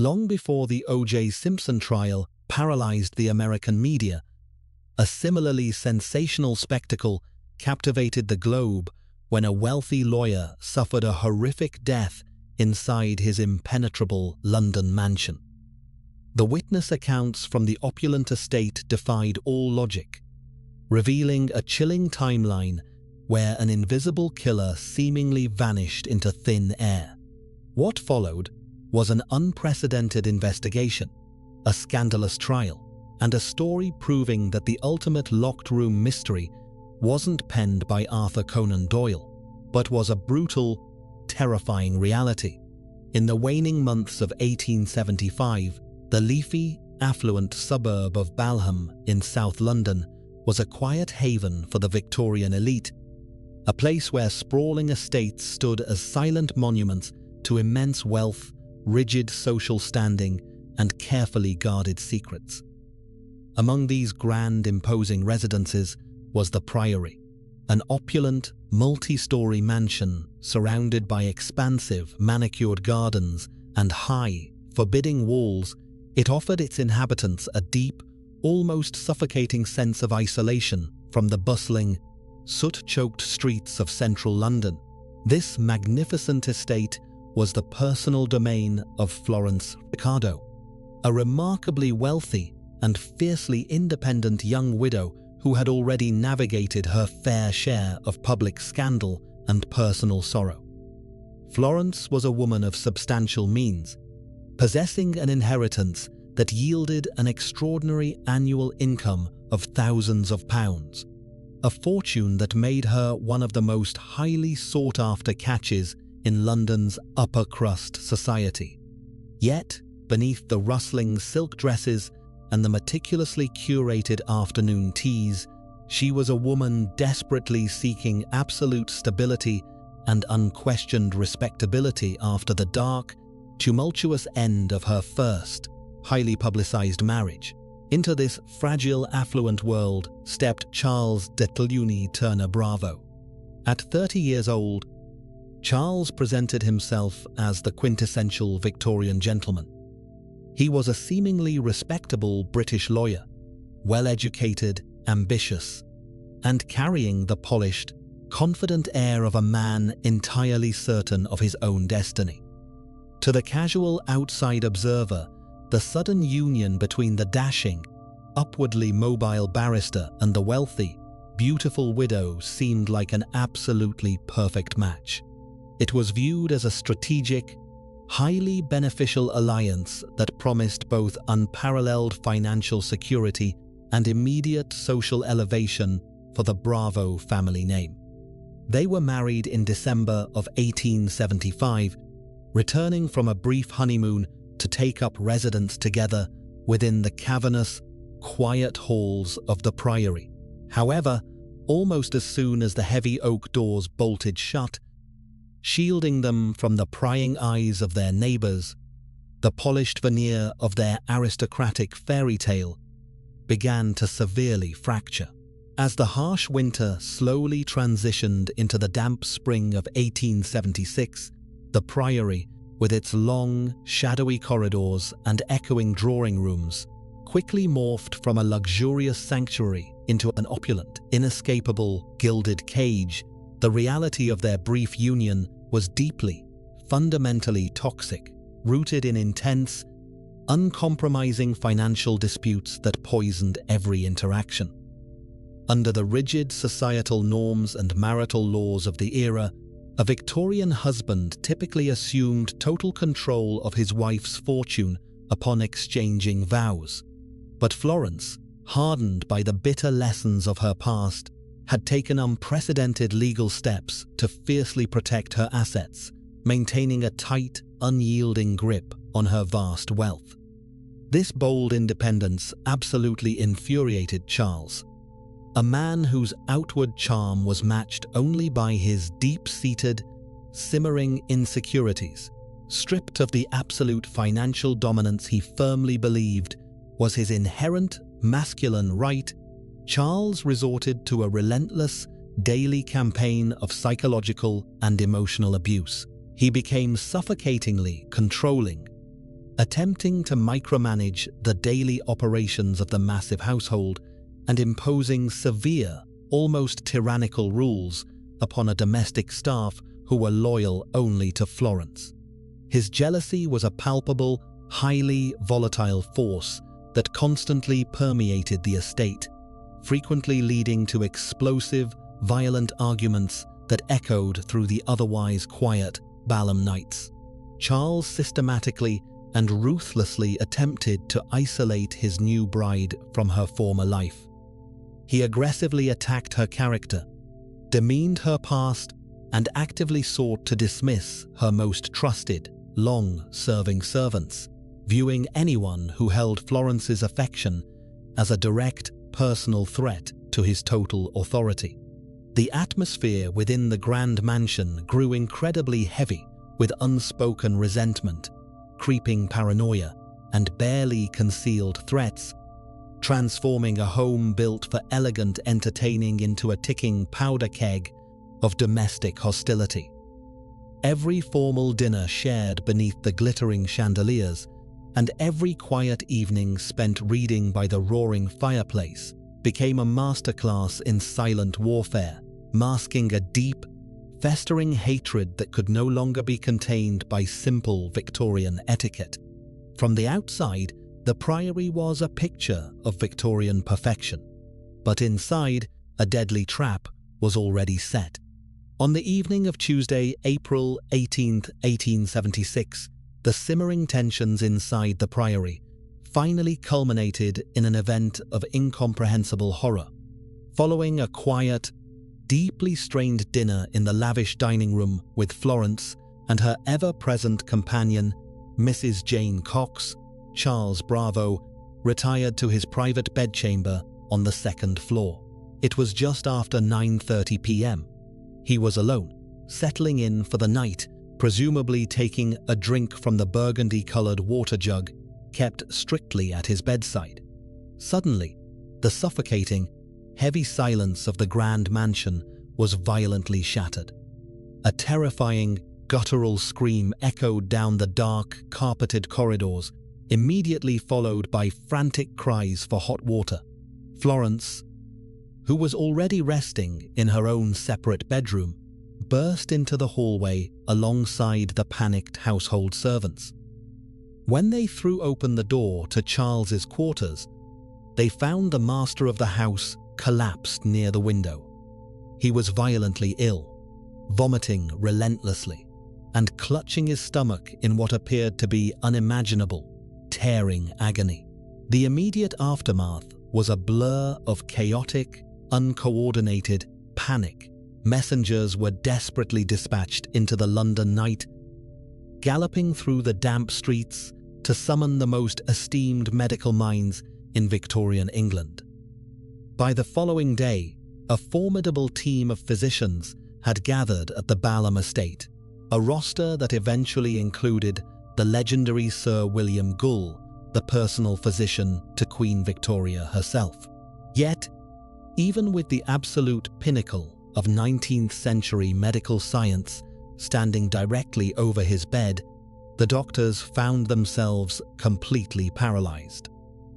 Long before the O.J. Simpson trial paralyzed the American media, a similarly sensational spectacle captivated the globe when a wealthy lawyer suffered a horrific death inside his impenetrable London mansion. The witness accounts from the opulent estate defied all logic, revealing a chilling timeline where an invisible killer seemingly vanished into thin air. What followed was an unprecedented investigation, a scandalous trial, and a story proving that the ultimate locked-room mystery wasn't penned by Arthur Conan Doyle, but was a brutal, terrifying reality. In the waning months of 1875, the leafy, affluent suburb of Balham in South London was a quiet haven for the Victorian elite, a place where sprawling estates stood as silent monuments to immense wealth, rigid social standing, and carefully guarded secrets. Among these grand, imposing residences was the Priory, an opulent, multi-story mansion surrounded by expansive, manicured gardens and high, forbidding walls. It offered its inhabitants a deep, almost suffocating sense of isolation from the bustling, soot-choked streets of central London. This magnificent estate was the personal domain of Florence Ricardo, a remarkably wealthy and fiercely independent young widow who had already navigated her fair share of public scandal and personal sorrow. Florence was a woman of substantial means, possessing an inheritance that yielded an extraordinary annual income of thousands of pounds, a fortune that made her one of the most highly sought-after catches in London's upper-crust society. Yet, beneath the rustling silk dresses and the meticulously curated afternoon teas, she was a woman desperately seeking absolute stability and unquestioned respectability after the dark, tumultuous end of her first, highly publicized marriage. Into this fragile, affluent world stepped Charles de Cluny Turner Bravo. At 30 years old, Charles presented himself as the quintessential Victorian gentleman. He was a seemingly respectable British lawyer, well-educated, ambitious, and carrying the polished, confident air of a man entirely certain of his own destiny. To the casual outside observer, the sudden union between the dashing, upwardly mobile barrister and the wealthy, beautiful widow seemed like an absolutely perfect match. It was viewed as a strategic, highly beneficial alliance that promised both unparalleled financial security and immediate social elevation for the Bravo family name. They were married in December of 1875, returning from a brief honeymoon to take up residence together within the cavernous, quiet halls of the Priory. However, almost as soon as the heavy oak doors bolted shut, shielding them from the prying eyes of their neighbors, the polished veneer of their aristocratic fairy tale began to severely fracture. As the harsh winter slowly transitioned into the damp spring of 1876, the Priory, with its long, shadowy corridors and echoing drawing rooms, quickly morphed from a luxurious sanctuary into an opulent, inescapable, gilded cage. The reality of their brief union was deeply, fundamentally toxic, rooted in intense, uncompromising financial disputes that poisoned every interaction. Under the rigid societal norms and marital laws of the era, a Victorian husband typically assumed total control of his wife's fortune upon exchanging vows. But Florence, hardened by the bitter lessons of her past, had taken unprecedented legal steps to fiercely protect her assets, maintaining a tight, unyielding grip on her vast wealth. This bold independence absolutely infuriated Charles, a man whose outward charm was matched only by his deep-seated, simmering insecurities. Stripped of the absolute financial dominance he firmly believed was his inherent masculine right, Charles resorted to a relentless, daily campaign of psychological and emotional abuse. He became suffocatingly controlling, attempting to micromanage the daily operations of the massive household and imposing severe, almost tyrannical rules upon a domestic staff who were loyal only to Florence. His jealousy was a palpable, highly volatile force that constantly permeated the estate, frequently leading to explosive, violent arguments that echoed through the otherwise quiet Balham nights. Charles systematically and ruthlessly attempted to isolate his new bride from her former life. He aggressively attacked her character, demeaned her past, and actively sought to dismiss her most trusted, long-serving servants, viewing anyone who held Florence's affection as a direct, personal threat to his total authority. The atmosphere within the grand mansion grew incredibly heavy with unspoken resentment, creeping paranoia, and barely concealed threats, transforming a home built for elegant entertaining into a ticking powder keg of domestic hostility. Every formal dinner shared beneath the glittering chandeliers, and every quiet evening spent reading by the roaring fireplace became a masterclass in silent warfare, masking a deep, festering hatred that could no longer be contained by simple Victorian etiquette. From the outside, the Priory was a picture of Victorian perfection, but inside, a deadly trap was already set. On the evening of Tuesday, April 18, 1876, the simmering tensions inside the Priory finally culminated in an event of incomprehensible horror. Following a quiet, deeply strained dinner in the lavish dining room with Florence and her ever-present companion, Mrs. Jane Cox, Charles Bravo retired to his private bedchamber on the second floor. It was just after 9:30 p.m. He was alone, settling in for the night, presumably taking a drink from the burgundy-colored water jug kept strictly at his bedside. Suddenly, the suffocating, heavy silence of the grand mansion was violently shattered. A terrifying, guttural scream echoed down the dark, carpeted corridors, immediately followed by frantic cries for hot water. Florence, who was already resting in her own separate bedroom, burst into the hallway alongside the panicked household servants. When they threw open the door to Charles's quarters, they found the master of the house collapsed near the window. He was violently ill, vomiting relentlessly, and clutching his stomach in what appeared to be unimaginable, tearing agony. The immediate aftermath was a blur of chaotic, uncoordinated panic. Messengers were desperately dispatched into the London night, galloping through the damp streets to summon the most esteemed medical minds in Victorian England. By the following day, a formidable team of physicians had gathered at the Balham estate, a roster that eventually included the legendary Sir William Gull, the personal physician to Queen Victoria herself. Yet, even with the absolute pinnacle of 19th century medical science standing directly over his bed, the doctors found themselves completely paralyzed.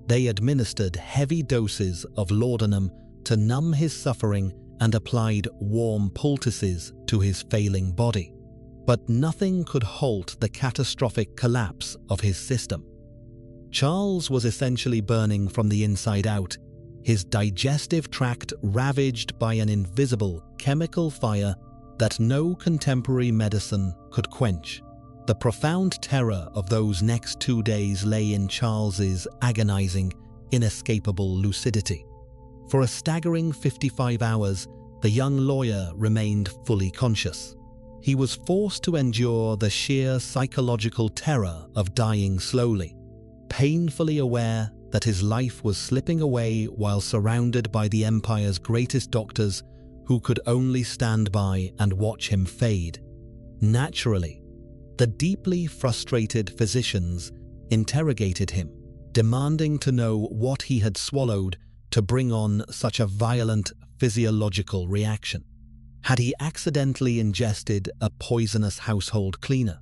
They administered heavy doses of laudanum to numb his suffering and applied warm poultices to his failing body. But nothing could halt the catastrophic collapse of his system. Charles was essentially burning from the inside out, his digestive tract ravaged by an invisible chemical fire that no contemporary medicine could quench. The profound terror of those next 2 days lay in Charles's agonizing, inescapable lucidity. For a staggering 55 hours, the young lawyer remained fully conscious. He was forced to endure the sheer psychological terror of dying slowly, painfully aware that his life was slipping away while surrounded by the empire's greatest doctors who could only stand by and watch him fade. Naturally, the deeply frustrated physicians interrogated him, demanding to know what he had swallowed to bring on such a violent physiological reaction. Had he accidentally ingested a poisonous household cleaner?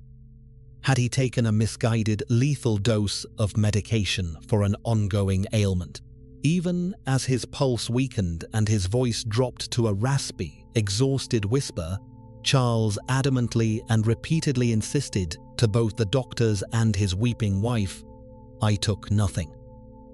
Had he taken a misguided, lethal dose of medication for an ongoing ailment? Even as his pulse weakened and his voice dropped to a raspy, exhausted whisper, Charles adamantly and repeatedly insisted to both the doctors and his weeping wife, "I took nothing."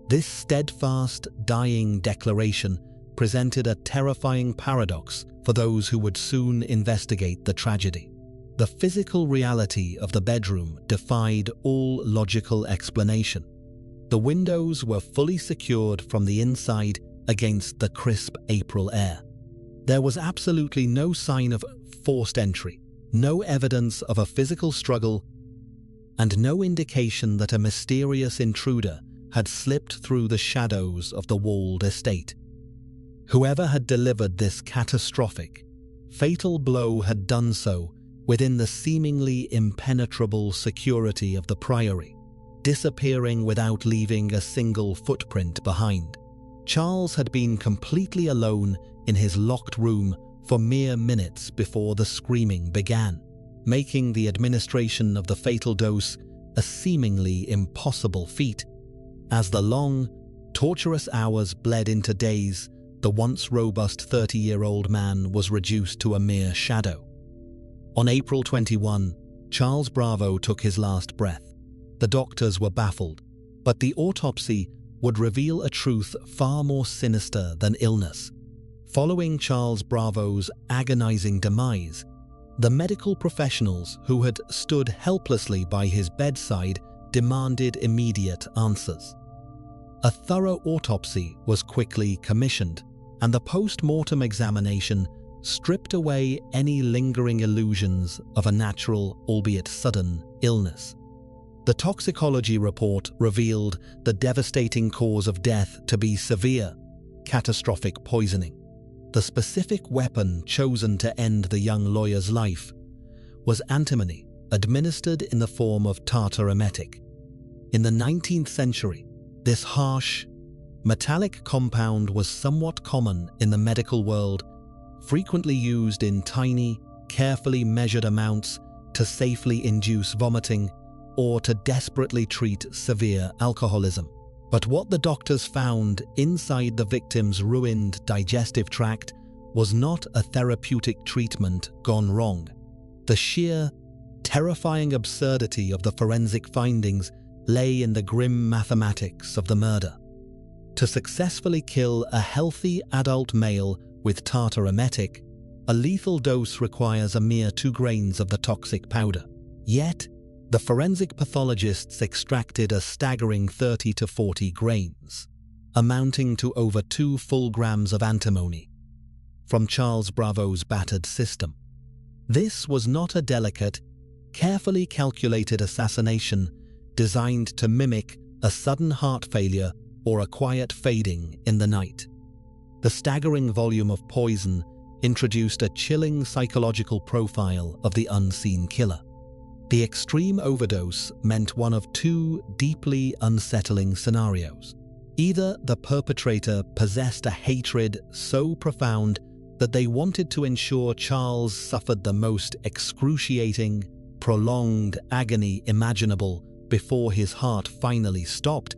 This steadfast, dying declaration presented a terrifying paradox for those who would soon investigate the tragedy. The physical reality of the bedroom defied all logical explanation. The windows were fully secured from the inside against the crisp April air. There was absolutely no sign of forced entry, no evidence of a physical struggle, and no indication that a mysterious intruder had slipped through the shadows of the walled estate. Whoever had delivered this catastrophic, fatal blow had done so within the seemingly impenetrable security of the Priory, disappearing without leaving a single footprint behind. Charles had been completely alone in his locked room for mere minutes before the screaming began, making the administration of the fatal dose a seemingly impossible feat. As the long, torturous hours bled into days, the once robust 30-year-old man was reduced to a mere shadow. On April 21, Charles Bravo took his last breath. The doctors were baffled, but the autopsy would reveal a truth far more sinister than illness. Following Charles Bravo's agonizing demise, the medical professionals who had stood helplessly by his bedside demanded immediate answers. A thorough autopsy was quickly commissioned, and the post-mortem examination stripped away any lingering illusions of a natural, albeit sudden, illness. The toxicology report revealed the devastating cause of death to be severe, catastrophic poisoning. The specific weapon chosen to end the young lawyer's life was antimony, administered in the form of tartar emetic. In the 19th century, this harsh, metallic compound was somewhat common in the medical world, frequently used in tiny, carefully measured amounts to safely induce vomiting or to desperately treat severe alcoholism. But what the doctors found inside the victim's ruined digestive tract was not a therapeutic treatment gone wrong. The sheer, terrifying absurdity of the forensic findings lay in the grim mathematics of the murder. To successfully kill a healthy adult male with tartar emetic, a lethal dose requires a mere 2 grains of the toxic powder. Yet, the forensic pathologists extracted a staggering 30 to 40 grains, amounting to over 2 full grams of antimony, from Charles Bravo's battered system. This was not a delicate, carefully calculated assassination designed to mimic a sudden heart failure or a quiet fading in the night. The staggering volume of poison introduced a chilling psychological profile of the unseen killer. The extreme overdose meant one of 2 deeply unsettling scenarios. Either the perpetrator possessed a hatred so profound that they wanted to ensure Charles suffered the most excruciating, prolonged agony imaginable before his heart finally stopped,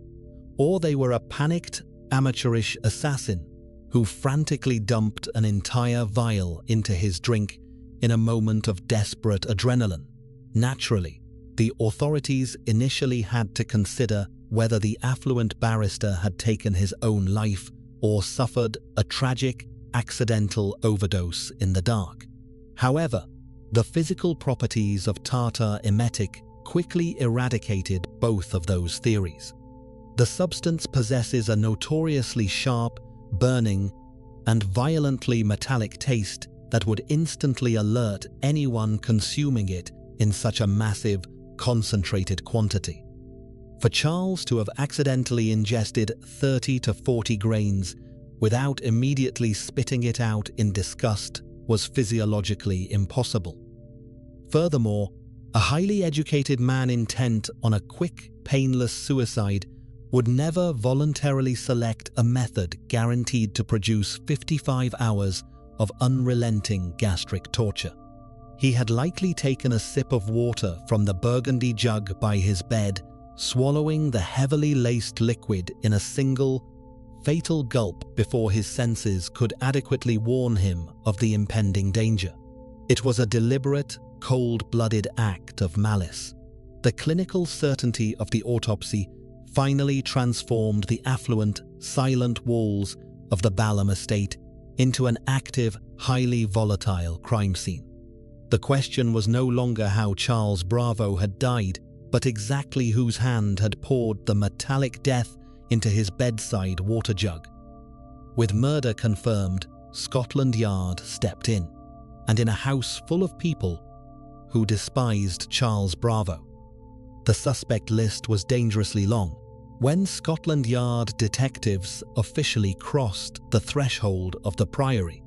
or they were a panicked, amateurish assassin who frantically dumped an entire vial into his drink in a moment of desperate adrenaline. Naturally, the authorities initially had to consider whether the affluent barrister had taken his own life or suffered a tragic, accidental overdose in the dark. However, the physical properties of tartar emetic quickly eradicated both of those theories. The substance possesses a notoriously sharp, burning, and violently metallic taste that would instantly alert anyone consuming it in such a massive, concentrated quantity. For Charles to have accidentally ingested 30 to 40 grains without immediately spitting it out in disgust was physiologically impossible. Furthermore, a highly educated man intent on a quick, painless suicide would never voluntarily select a method guaranteed to produce 55 hours of unrelenting gastric torture. He had likely taken a sip of water from the burgundy jug by his bed, swallowing the heavily laced liquid in a single, fatal gulp before his senses could adequately warn him of the impending danger. It was a deliberate, cold-blooded act of malice. The clinical certainty of the autopsy finally transformed the affluent, silent walls of the Balham estate into an active, highly volatile crime scene. The question was no longer how Charles Bravo had died, but exactly whose hand had poured the metallic death into his bedside water jug. With murder confirmed, Scotland Yard stepped in, and in a house full of people who despised Charles Bravo. The suspect list was dangerously long. When Scotland Yard detectives officially crossed the threshold of the Priory,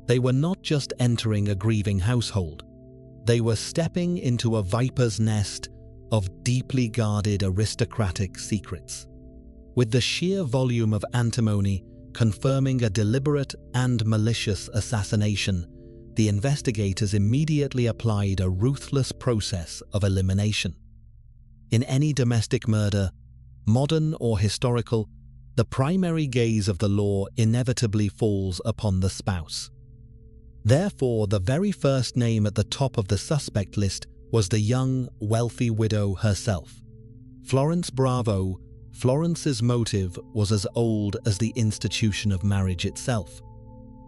they were not just entering a grieving household. They were stepping into a viper's nest of deeply guarded aristocratic secrets. With the sheer volume of antimony confirming a deliberate and malicious assassination, the investigators immediately applied a ruthless process of elimination. In any domestic murder, modern or historical, the primary gaze of the law inevitably falls upon the spouse. Therefore, the very first name at the top of the suspect list was the young, wealthy widow herself. Florence Bravo. Florence's motive was as old as the institution of marriage itself: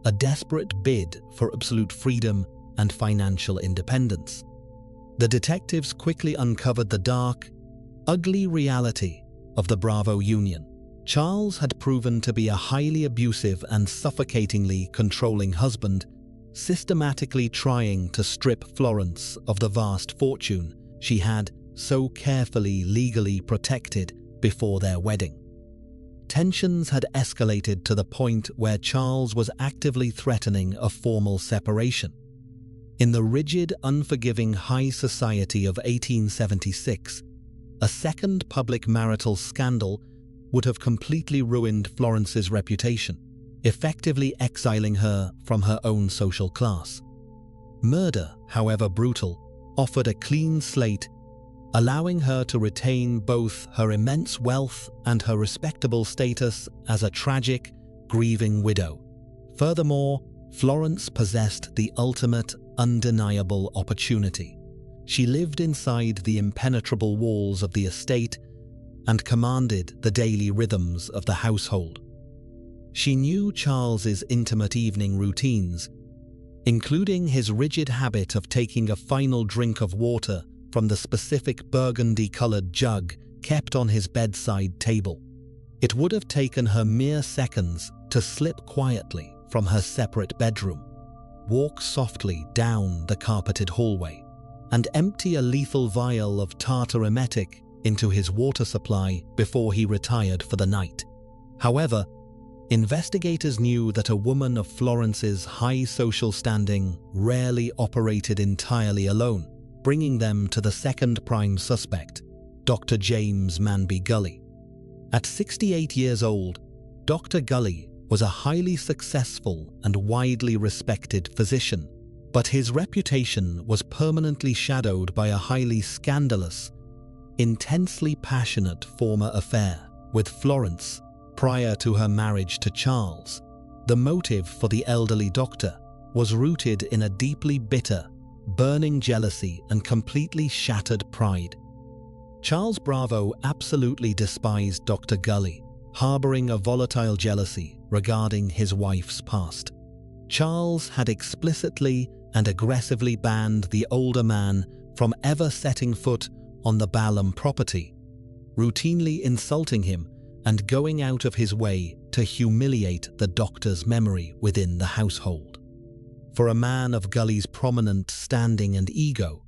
a desperate bid for absolute freedom and financial independence. The detectives quickly uncovered the dark, ugly reality of the Bravo union. Charles had proven to be a highly abusive and suffocatingly controlling husband, systematically trying to strip Florence of the vast fortune she had so carefully legally protected before their wedding. Tensions had escalated to the point where Charles was actively threatening a formal separation. In the rigid, unforgiving high society of 1876, a second public marital scandal would have completely ruined Florence's reputation, effectively exiling her from her own social class. Murder, however brutal, offered a clean slate, allowing her to retain both her immense wealth and her respectable status as a tragic, grieving widow. Furthermore, Florence possessed the ultimate, undeniable opportunity. She lived inside the impenetrable walls of the estate and commanded the daily rhythms of the household. She knew Charles's intimate evening routines, including his rigid habit of taking a final drink of water from the specific burgundy-colored jug kept on his bedside table. It would have taken her mere seconds to slip quietly from her separate bedroom, walk softly down the carpeted hallway, and empty a lethal vial of tartar emetic into his water supply before he retired for the night. However, investigators knew that a woman of Florence's high social standing rarely operated entirely alone, bringing them to the second prime suspect, Dr. James Manby Gully. At 68 years old, Dr. Gully was a highly successful and widely respected physician, but his reputation was permanently shadowed by a highly scandalous, intensely passionate former affair with Florence prior to her marriage to Charles. The motive for the elderly doctor was rooted in a deeply bitter, burning jealousy and completely shattered pride. Charles Bravo absolutely despised Dr. Gully, harboring a volatile jealousy regarding his wife's past. Charles had explicitly and aggressively banned the older man from ever setting foot on the Balham property, routinely insulting him and going out of his way to humiliate the doctor's memory within the household. For a man of Gully's prominent standing and ego,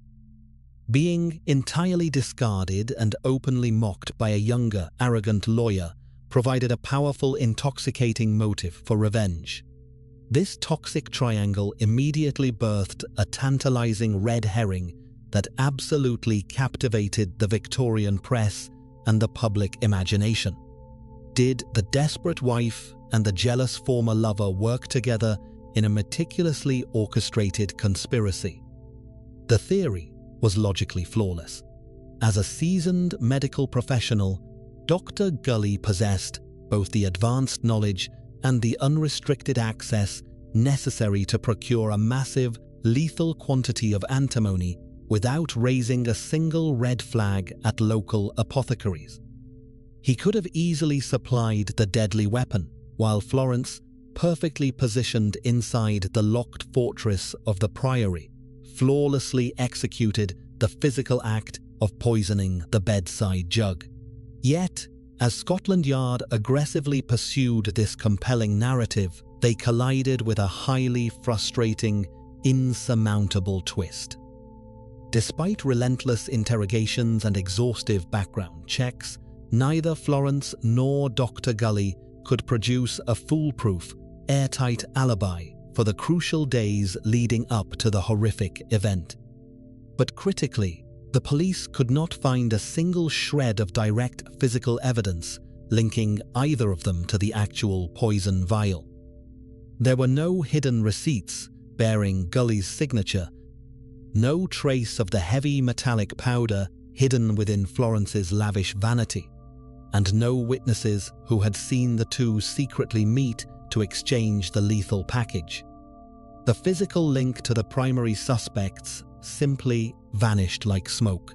being entirely discarded and openly mocked by a younger, arrogant lawyer provided a powerful, intoxicating motive for revenge. This toxic triangle immediately birthed a tantalizing red herring that absolutely captivated the Victorian press and the public imagination. Did the desperate wife and the jealous former lover work together in a meticulously orchestrated conspiracy? The theory was logically flawless. As a seasoned medical professional, Dr. Gully possessed both the advanced knowledge and the unrestricted access necessary to procure a massive, lethal quantity of antimony without raising a single red flag at local apothecaries. He could have easily supplied the deadly weapon, while Florence, perfectly positioned inside the locked fortress of the Priory, flawlessly executed the physical act of poisoning the bedside jug. Yet, as Scotland Yard aggressively pursued this compelling narrative, they collided with a highly frustrating, insurmountable twist. Despite relentless interrogations and exhaustive background checks, neither Florence nor Dr. Gully could produce a foolproof, airtight alibi for the crucial days leading up to the horrific event. But critically, the police could not find a single shred of direct physical evidence linking either of them to the actual poison vial. There were no hidden receipts bearing Gully's signature, no trace of the heavy metallic powder hidden within Florence's lavish vanity, and no witnesses who had seen the two secretly meet to exchange the lethal package. The physical link to the primary suspects simply vanished like smoke.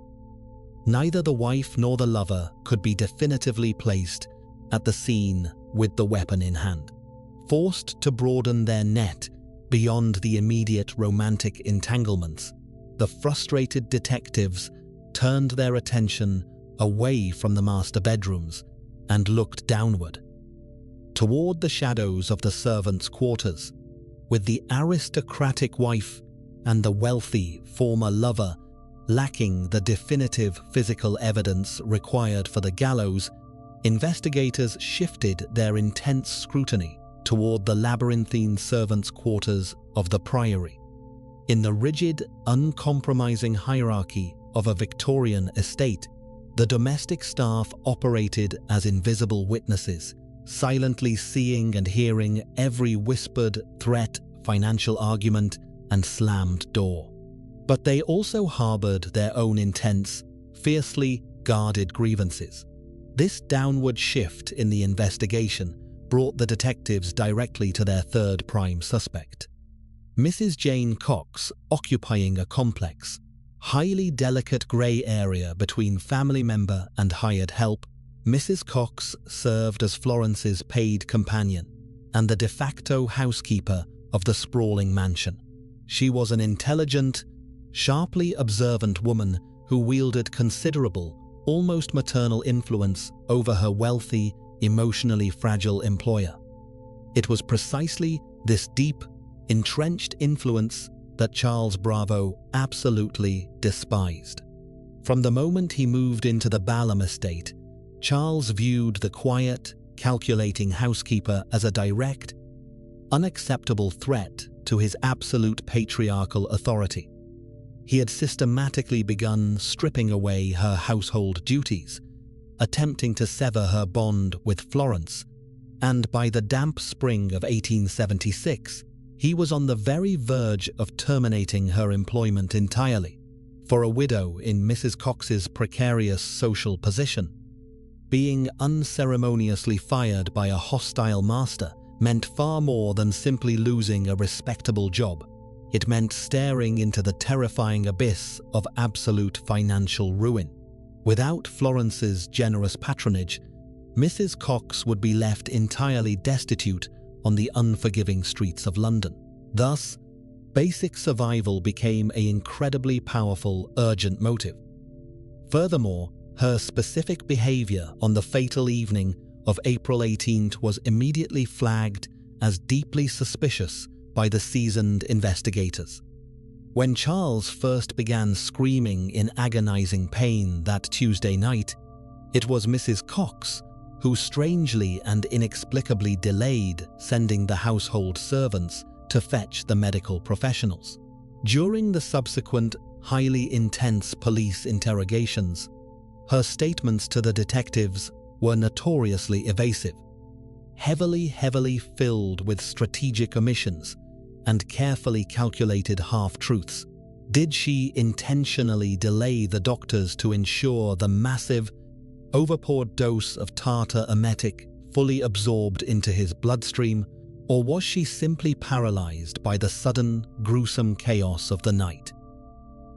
Neither the wife nor the lover could be definitively placed at the scene with the weapon in hand. Forced to broaden their net beyond the immediate romantic entanglements, the frustrated detectives turned their attention away from the master bedrooms and looked downward, toward the shadows of the servants' quarters, with the aristocratic wife and the wealthy former lover lacking the definitive physical evidence required for the gallows. Investigators shifted their intense scrutiny toward the labyrinthine servants' quarters of the Priory. In the rigid, uncompromising hierarchy of a Victorian estate, the domestic staff operated as invisible witnesses, silently seeing and hearing every whispered threat, financial argument, and slammed door. But they also harbored their own intense, fiercely guarded grievances. This downward shift in the investigation brought the detectives directly to their third prime suspect. Mrs. Jane Cox, occupying a complex, highly delicate grey area between family member and hired help, Mrs. Cox served as Florence's paid companion and the de facto housekeeper of the sprawling mansion. She was an intelligent, sharply observant woman who wielded considerable, almost maternal influence over her wealthy, emotionally fragile employer. It was precisely this deep, entrenched influence that Charles Bravo absolutely despised. From the moment he moved into the Balham estate, Charles viewed the quiet, calculating housekeeper as a direct, unacceptable threat to his absolute patriarchal authority. He had systematically begun stripping away her household duties, attempting to sever her bond with Florence, and by the damp spring of 1876, he was on the very verge of terminating her employment entirely. For a widow in Mrs. Cox's precarious social position, being unceremoniously fired by a hostile master meant far more than simply losing a respectable job. It meant staring into the terrifying abyss of absolute financial ruin. Without Florence's generous patronage, Mrs. Cox would be left entirely destitute on the unforgiving streets of London. Thus, basic survival became an incredibly powerful, urgent motive. Furthermore, her specific behavior on the fatal evening of April 18th was immediately flagged as deeply suspicious by the seasoned investigators. When Charles first began screaming in agonizing pain that Tuesday night, it was Mrs. Cox who strangely and inexplicably delayed sending the household servants to fetch the medical professionals. During the subsequent, highly intense police interrogations, her statements to the detectives were notoriously evasive, heavily filled with strategic omissions and carefully calculated half-truths. Did she intentionally delay the doctors to ensure the massive, overpoured dose of tartar emetic fully absorbed into his bloodstream, or was she simply paralyzed by the sudden, gruesome chaos of the night?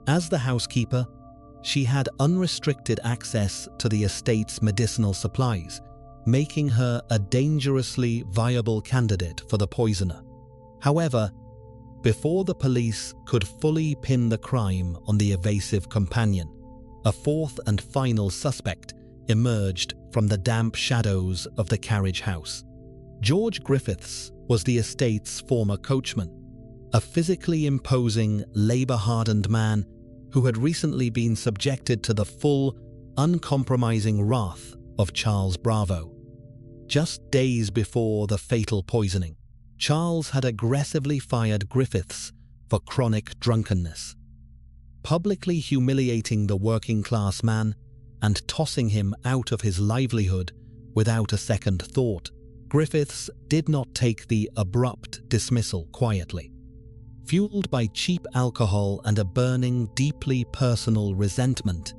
As the housekeeper, she had unrestricted access to the estate's medicinal supplies, making her a dangerously viable candidate for the poisoner. However, before the police could fully pin the crime on the evasive companion, a fourth and final suspect emerged from the damp shadows of the carriage house. George Griffiths was the estate's former coachman, a physically imposing, labor-hardened man who had recently been subjected to the full, uncompromising wrath of Charles Bravo. Just days before the fatal poisoning, Charles had aggressively fired Griffiths for chronic drunkenness, publicly humiliating the working-class man and tossing him out of his livelihood without a second thought. Griffiths did not take the abrupt dismissal quietly. Fueled by cheap alcohol and a burning, deeply personal resentment,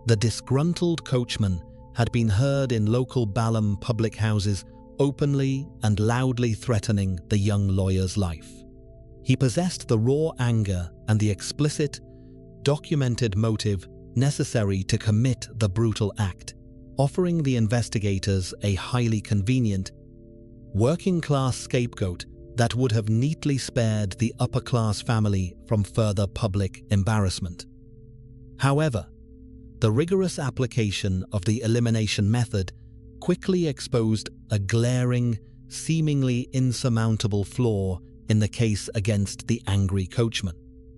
the disgruntled coachman had been heard in local Balham public houses openly and loudly threatening the young lawyer's life. He possessed the raw anger and the explicit, documented motive necessary to commit the brutal act, offering the investigators a highly convenient, working-class scapegoat that would have neatly spared the upper-class family from further public embarrassment. However, the rigorous application of the elimination method quickly exposed a glaring, seemingly insurmountable flaw in the case against the angry coachman.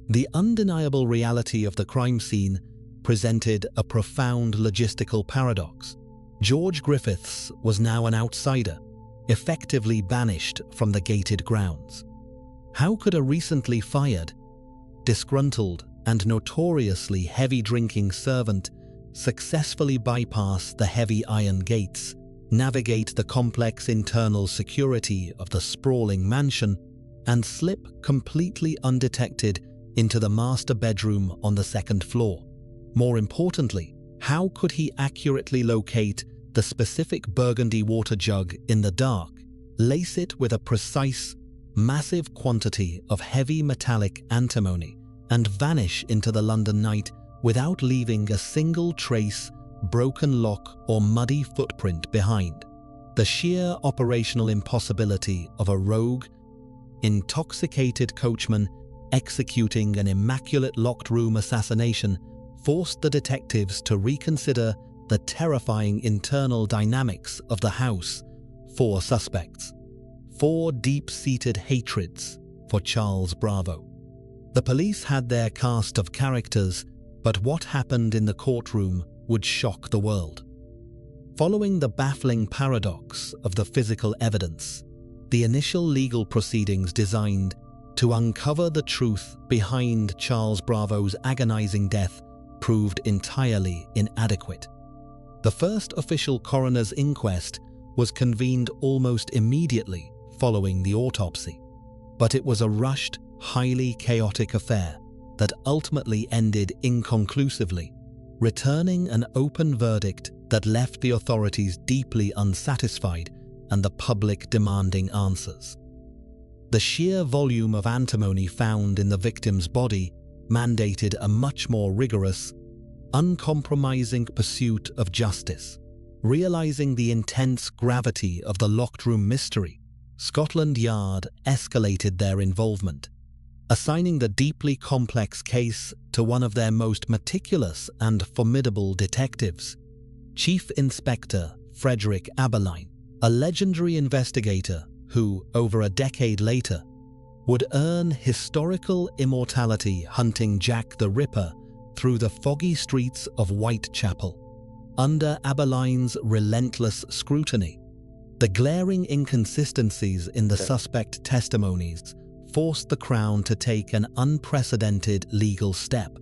The undeniable reality of the crime scene presented a profound logistical paradox. George Griffiths was now an outsider, effectively banished from the gated grounds. How could a recently fired, disgruntled, and notoriously heavy-drinking servant successfully bypass the heavy iron gates, navigate the complex internal security of the sprawling mansion, and slip completely undetected into the master bedroom on the second floor? More importantly, how could he accurately locate the specific burgundy water jug in the dark, lace it with a precise, massive quantity of heavy metallic antimony, and vanish into the London night without leaving a single trace, broken lock, or muddy footprint behind? The sheer operational impossibility of a rogue, intoxicated coachman executing an immaculate locked room assassination forced the detectives to reconsider the terrifying internal dynamics of the house. 4 suspects. 4 deep-seated hatreds for Charles Bravo. The police had their cast of characters, but what happened in the courtroom would shock the world. Following the baffling paradox of the physical evidence, the initial legal proceedings designed to uncover the truth behind Charles Bravo's agonizing death proved entirely inadequate. The first official coroner's inquest was convened almost immediately following the autopsy, but it was a rushed, highly chaotic affair that ultimately ended inconclusively, returning an open verdict that left the authorities deeply unsatisfied and the public demanding answers. The sheer volume of antimony found in the victim's body mandated a much more rigorous, uncompromising pursuit of justice. Realizing the intense gravity of the locked room mystery, Scotland Yard escalated their involvement, assigning the deeply complex case to one of their most meticulous and formidable detectives, Chief Inspector Frederick Aberline, a legendary investigator who, over a decade later, would earn historical immortality hunting Jack the Ripper through the foggy streets of Whitechapel. Under Aberline's relentless scrutiny, the glaring inconsistencies in the suspect testimonies forced the Crown to take an unprecedented legal step.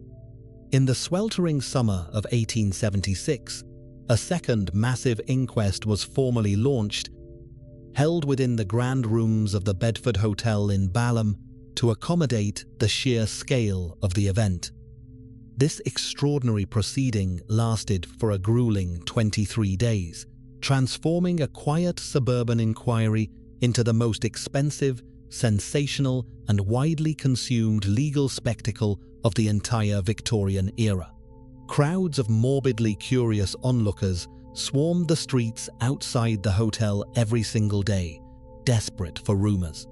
In the sweltering summer of 1876, a second massive inquest was formally launched, held within the grand rooms of the Bedford Hotel in Balham, to accommodate the sheer scale of the event. This extraordinary proceeding lasted for a grueling 23 days, transforming a quiet suburban inquiry into the most expensive, sensational, and widely consumed legal spectacle of the entire Victorian era. Crowds of morbidly curious onlookers swarmed the streets outside the hotel every single day, desperate for rumors.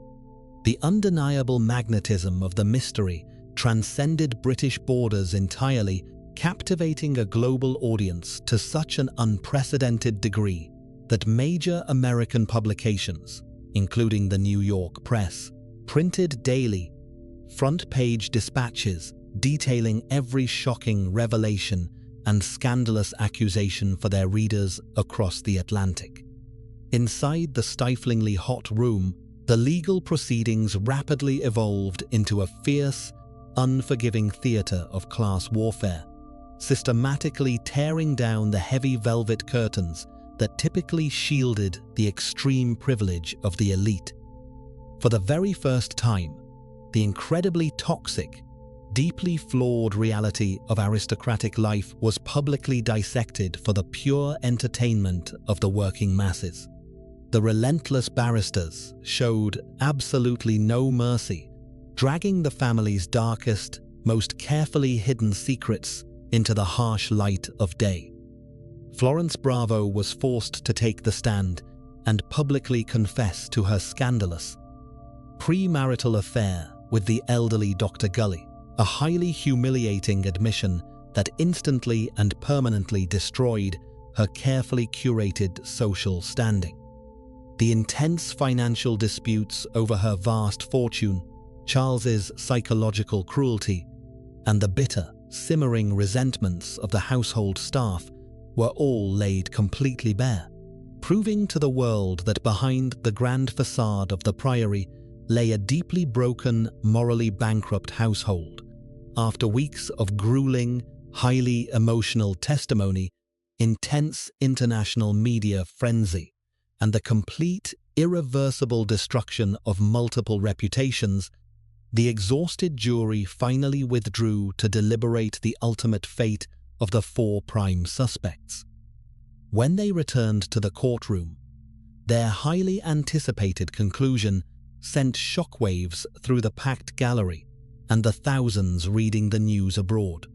The undeniable magnetism of the mystery transcended British borders entirely, captivating a global audience to such an unprecedented degree that major American publications, including the New York Press, printed daily front-page dispatches detailing every shocking revelation and scandalous accusation for their readers across the Atlantic. Inside the stiflingly hot room, the legal proceedings rapidly evolved into a fierce, unforgiving theater of class warfare, systematically tearing down the heavy velvet curtains that typically shielded the extreme privilege of the elite. For the very first time, the incredibly toxic, deeply flawed reality of aristocratic life was publicly dissected for the pure entertainment of the working masses. The relentless barristers showed absolutely no mercy, dragging the family's darkest, most carefully hidden secrets into the harsh light of day. Florence Bravo was forced to take the stand and publicly confess to her scandalous premarital affair with the elderly Dr. Gully, a highly humiliating admission that instantly and permanently destroyed her carefully curated social standing. The intense financial disputes over her vast fortune, Charles's psychological cruelty, and the bitter, simmering resentments of the household staff were all laid completely bare, proving to the world that behind the grand facade of the Priory lay a deeply broken, morally bankrupt household. After weeks of grueling, highly emotional testimony, intense international media frenzy, and the complete, irreversible destruction of multiple reputations, the exhausted jury finally withdrew to deliberate the ultimate fate of the 4 prime suspects. When they returned to the courtroom, their highly anticipated conclusion sent shockwaves through the packed gallery and the thousands reading the news abroad.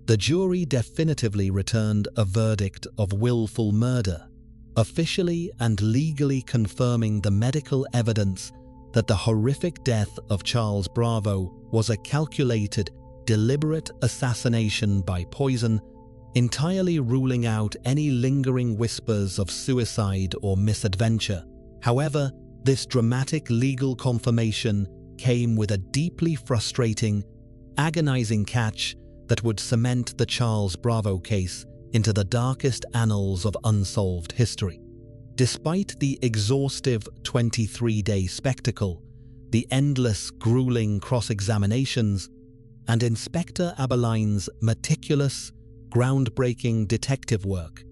The jury definitively returned a verdict of willful murder, officially and legally confirming the medical evidence that the horrific death of Charles Bravo was a calculated, deliberate assassination by poison, entirely ruling out any lingering whispers of suicide or misadventure. However, this dramatic legal confirmation came with a deeply frustrating, agonizing catch that would cement the Charles Bravo case into the darkest annals of unsolved history. Despite the exhaustive 23-day spectacle, the endless, grueling cross-examinations, and Inspector Abeline's meticulous, groundbreaking detective work,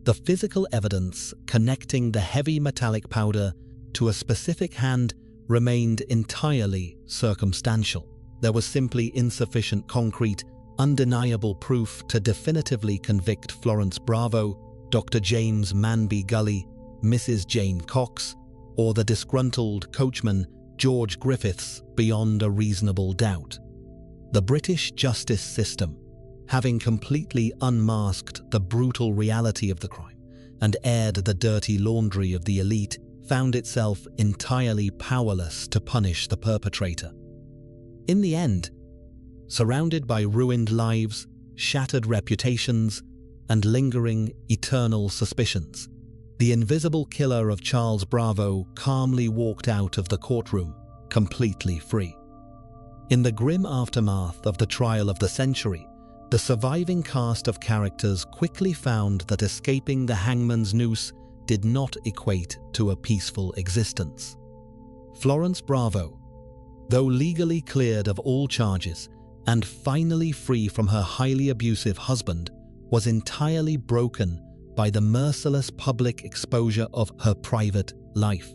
the physical evidence connecting the heavy metallic powder to a specific hand remained entirely circumstantial. There was simply insufficient concrete, undeniable proof to definitively convict Florence Bravo, Dr. James Manby Gully, Mrs. Jane Cox, or the disgruntled coachman George Griffiths beyond a reasonable doubt. The British justice system, having completely unmasked the brutal reality of the crime and aired the dirty laundry of the elite, found itself entirely powerless to punish the perpetrator. In the end, surrounded by ruined lives, shattered reputations, and lingering, eternal suspicions, the invisible killer of Charles Bravo calmly walked out of the courtroom, completely free. In the grim aftermath of the trial of the century, the surviving cast of characters quickly found that escaping the hangman's noose did not equate to a peaceful existence. Florence Bravo, though legally cleared of all charges and finally free from her highly abusive husband, was entirely broken by the merciless public exposure of her private life.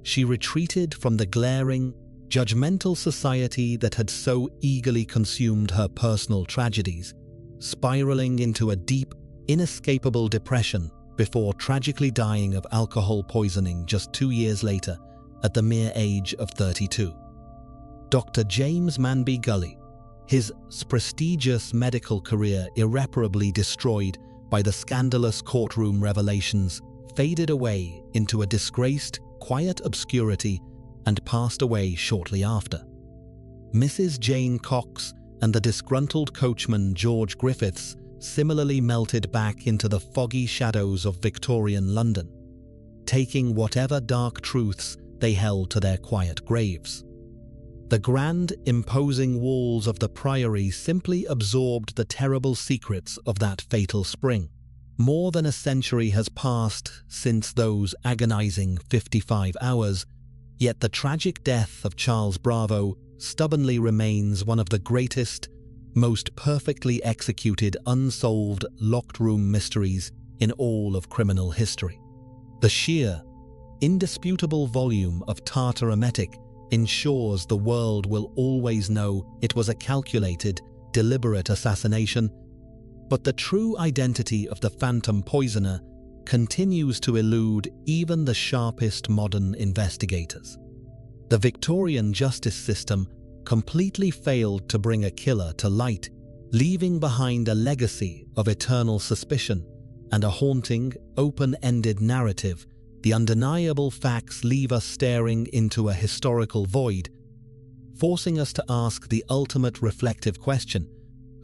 She retreated from the glaring, judgmental society that had so eagerly consumed her personal tragedies, spiraling into a deep, inescapable depression before tragically dying of alcohol poisoning just 2 years later at the mere age of 32. Dr. James Manby Gully, his prestigious medical career irreparably destroyed by the scandalous courtroom revelations, faded away into a disgraced, quiet obscurity and passed away shortly after. Mrs. Jane Cox and the disgruntled coachman George Griffiths similarly melted back into the foggy shadows of Victorian London, taking whatever dark truths they held to their quiet graves. The grand, imposing walls of the Priory simply absorbed the terrible secrets of that fatal spring. More than a century has passed since those agonizing 55 hours, yet the tragic death of Charles Bravo stubbornly remains one of the greatest, most perfectly executed unsolved locked room mysteries in all of criminal history. The sheer, indisputable volume of tartar emetic ensures the world will always know it was a calculated, deliberate assassination, but the true identity of the phantom poisoner continues to elude even the sharpest modern investigators. The Victorian justice system completely failed to bring a killer to light, leaving behind a legacy of eternal suspicion and a haunting, open-ended narrative. The undeniable facts leave us staring into a historical void, forcing us to ask the ultimate reflective question: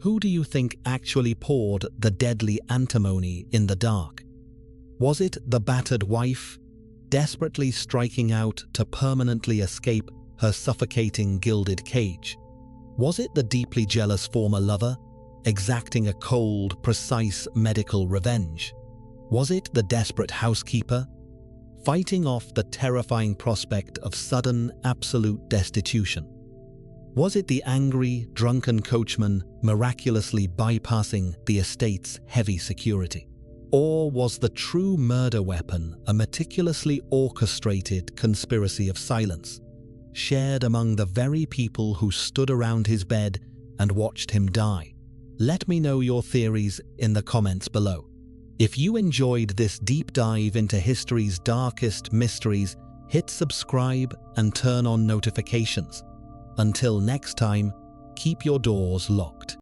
who do you think actually poured the deadly antimony in the dark? Was it the battered wife, desperately striking out to permanently escape her suffocating gilded cage? Was it the deeply jealous former lover, exacting a cold, precise medical revenge? Was it the desperate housekeeper, fighting off the terrifying prospect of sudden, absolute destitution? Was it the angry, drunken coachman miraculously bypassing the estate's heavy security? Or was the true murder weapon a meticulously orchestrated conspiracy of silence, shared among the very people who stood around his bed and watched him die? Let me know your theories in the comments below. If you enjoyed this deep dive into history's darkest mysteries, hit subscribe and turn on notifications. Until next time, keep your doors locked.